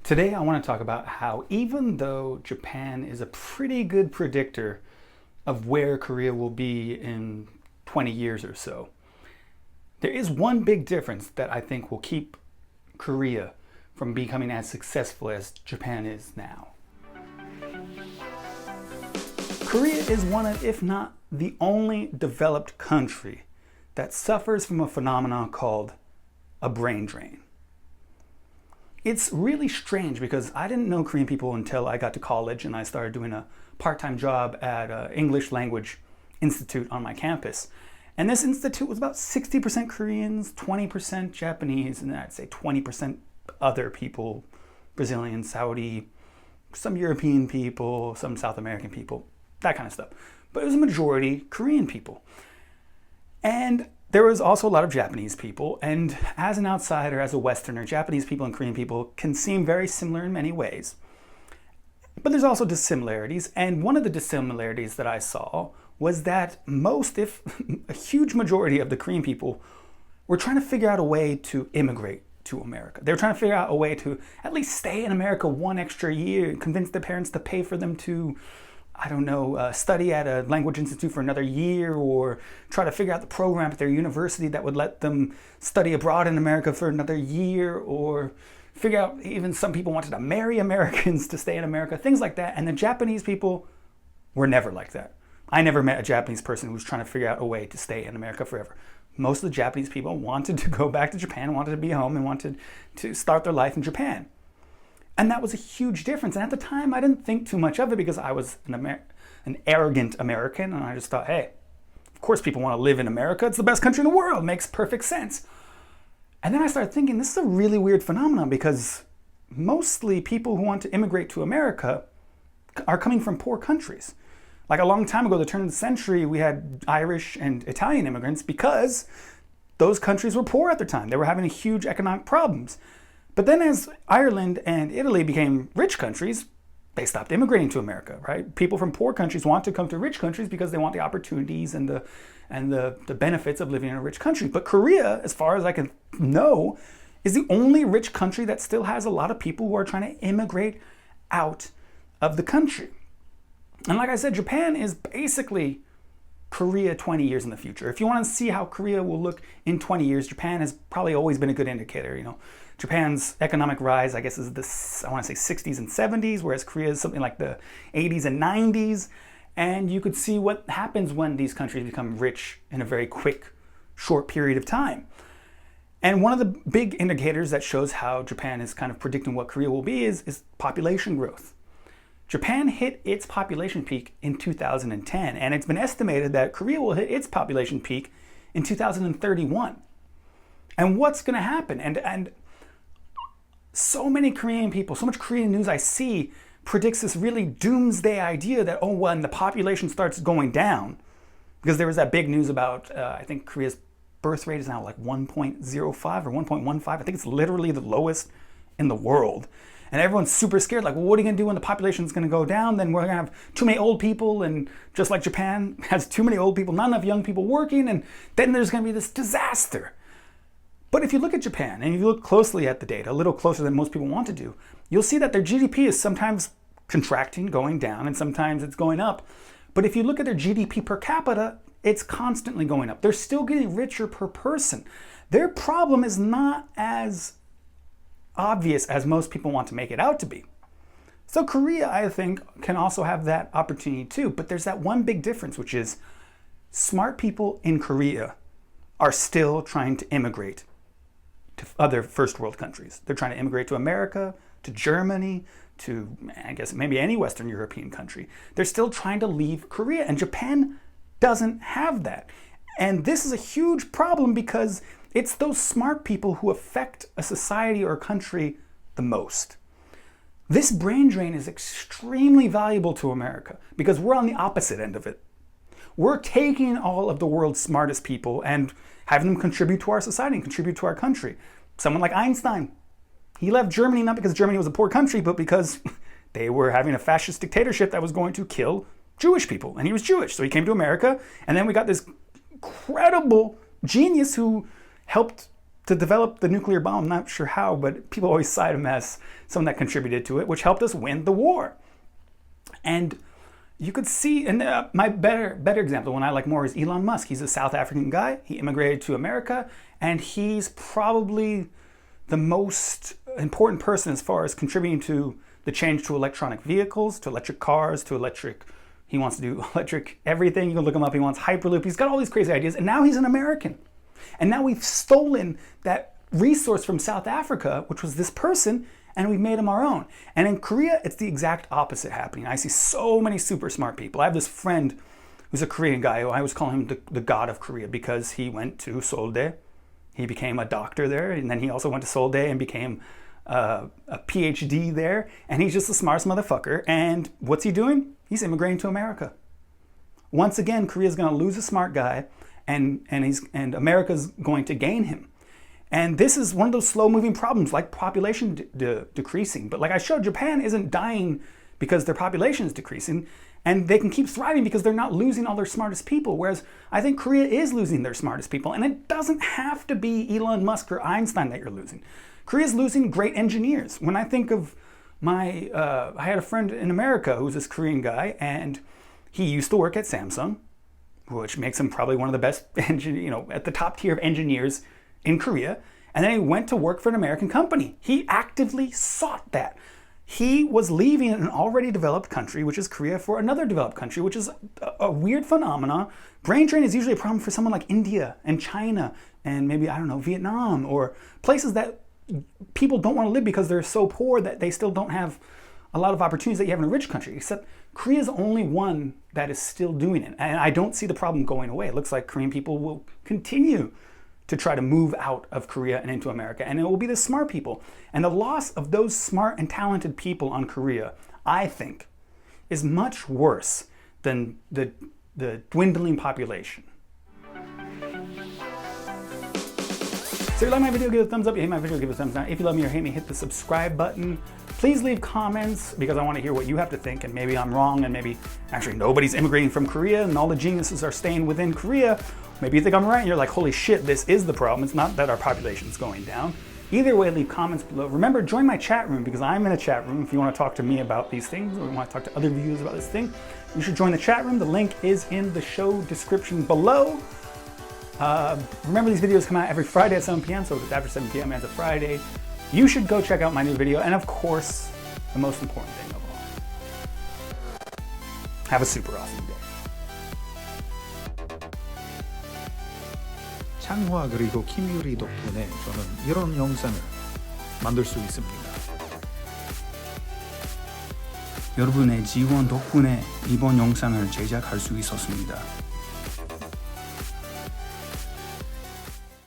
Today I want to talk about how even though Japan is a pretty good predictor of where Korea will be in 20 years or so, there is one big difference that I think will keep Korea from becoming as successful as Japan is now. Korea is one of, if not the only developed country that suffers from a phenomenon called a brain drain. It's really strange because I didn't know Korean people until I got to college and I started doing a part-time job at an English language institute on my campus. And this institute was about 60% Koreans, 20% Japanese, and I'd say 20% other people, Brazilian, Saudi, some European people, some South American people, that kind of stuff. But it was a majority Korean people. And there was also a lot of Japanese people, and as an outsider, as a Westerner, Japanese people and Korean people can seem very similar in many ways. But there's also dissimilarities, and one of the dissimilarities that I saw was that most, if a huge majority of the Korean people were trying to figure out a way to immigrate to America. They were trying to figure out a way to at least stay in America one extra year, convince their parents to pay for them to study at a language institute for another year, or try to figure out the program at their university that would let them study abroad in America for another year, or figure out, even some people wanted to marry Americans to stay in America, things like that. And the Japanese people were never like that. I never met a Japanese person who was trying to figure out a way to stay in America forever. Most of the Japanese people wanted to go back to Japan, wanted to be home, and wanted to start their life in Japan. And that was a huge difference. And at the time, I didn't think too much of it because I was an arrogant American. And I just thought, hey, of course people want to live in America. It's the best country in the world. It makes perfect sense. And then I started thinking, this is a really weird phenomenon because mostly people who want to immigrate to America are coming from poor countries. Like a long time ago, the turn of the century, we had Irish and Italian immigrants because those countries were poor at the time. They were having huge economic problems. But then as Ireland and Italy became rich countries, they stopped immigrating to America, right? People from poor countries want to come to rich countries because they want the opportunities and the benefits of living in a rich country. But Korea, as far as I can know, is the only rich country that still has a lot of people who are trying to immigrate out of the country. And like I said, Japan is basically Korea 20 years in the future. If you want to see how Korea will look in 20 years, Japan has probably always been a good indicator. Japan's economic rise, I guess, is I want to say 60s and 70s, whereas Korea is something like the 80s and 90s. And you could see what happens when these countries become rich in a very quick, short period of time. And one of the big indicators that shows how Japan is kind of predicting what Korea will be is population growth. Japan hit its population peak in 2010, and it's been estimated that Korea will hit its population peak in 2031. And what's going to happen? And so many Korean people, so much Korean news I see predicts this really doomsday idea that, when the population starts going down, because there was that big news about, I think Korea's birth rate is now like 1.05 or 1.15. I think it's literally the lowest in the world. And everyone's super scared, like, well, what are you going to do when the population is going to go down? Then we're going to have too many old people, and just like Japan has too many old people, not enough young people working, and then there's going to be this disaster. But if you look at Japan, and if you look closely at the data, a little closer than most people want to do, you'll see that their GDP is sometimes contracting, going down, and sometimes it's going up. But if you look at their GDP per capita, it's constantly going up. They're still getting richer per person. Their problem is not as obvious as most people want to make it out to be. So Korea, I think, can also have that opportunity too. But there's that one big difference, which is smart people in Korea are still trying to immigrate to other first world countries. They're trying to immigrate to America, to Germany, to, I guess, maybe any Western European country. They're still trying to leave Korea, and Japan doesn't have that. And this is a huge problem because it's those smart people who affect a society or a country the most. This brain drain is extremely valuable to America because we're on the opposite end of it. We're taking all of the world's smartest people and having them contribute to our society and contribute to our country. Someone like Einstein, he left Germany not because Germany was a poor country, but because they were having a fascist dictatorship that was going to kill Jewish people. And he was Jewish, so he came to America, and then we got this incredible genius who helped to develop the nuclear bomb. I'm not sure how, but people always cite him as someone that contributed to it, which helped us win the war. And you could see, and my better example, one I like more, is Elon Musk. He's a South African guy. He immigrated to America, and he's probably the most important person as far as contributing to the change to electronic vehicles, to electric cars, to electric. He wants to do electric everything. You can look him up. He wants Hyperloop. He's got all these crazy ideas, and now he's an American. And now we've stolen that resource from South Africa, which was this person, and we've made him our own. And in Korea, it's the exact opposite happening. I see so many super smart people. I have this friend who's a Korean guy who I always call him the god of Korea because he went to Seoulde. He became a doctor there, and then he also went to Seoulde and became a PhD there. And he's just the smartest motherfucker. And what's he doing? He's immigrating to America. Once again, Korea's going to lose a smart guy, and America's going to gain him. And this is one of those slow-moving problems, like population decreasing. But like I showed, Japan isn't dying because their population is decreasing, and they can keep thriving because they're not losing all their smartest people. Whereas I think Korea is losing their smartest people, and it doesn't have to be Elon Musk or Einstein that you're losing. Korea's losing great engineers. When I think of I had a friend in America who's this Korean guy, and he used to work at Samsung, which makes him probably one of the best, at the top tier of engineers in Korea. And then he went to work for an American company. He actively sought that. He was leaving an already developed country, which is Korea, for another developed country, which is a weird phenomenon. Brain drain is usually a problem for someone like India and China and maybe, Vietnam, or places that people don't want to live because they're so poor that they still don't have a lot of opportunities that you have in a rich country. Except Korea's the only one that is still doing it. And I don't see the problem going away. It looks like Korean people will continue to try to move out of Korea and into America. And it will be the smart people. And the loss of those smart and talented people on Korea, I think, is much worse than the dwindling population. So if you like my video, give it a thumbs up. If you hate my video, give it a thumbs down. If you love me or hate me, hit the subscribe button. Please leave comments because I want to hear what you have to think, and maybe I'm wrong, and maybe actually nobody's immigrating from Korea and all the geniuses are staying within Korea. Maybe you think I'm right and you're like, holy shit, this is the problem. It's not that our population is going down. Either way, leave comments below. Remember, join my chat room because I'm in a chat room. If you want to talk to me about these things or you want to talk to other viewers about this thing, you should join the chat room. The link is in the show description below. Remember, these videos come out every Friday at 7 p.m. So it's after 7 p.m. as a Friday. You should go check out my new video. And of course, the most important thing of all, have a super awesome day. 창화 그리고 김유리 덕분에 저는 이런 영상을 만들 수 있습니다. 여러분의 지원 덕분에 이번 영상을 제작할 수 있었습니다.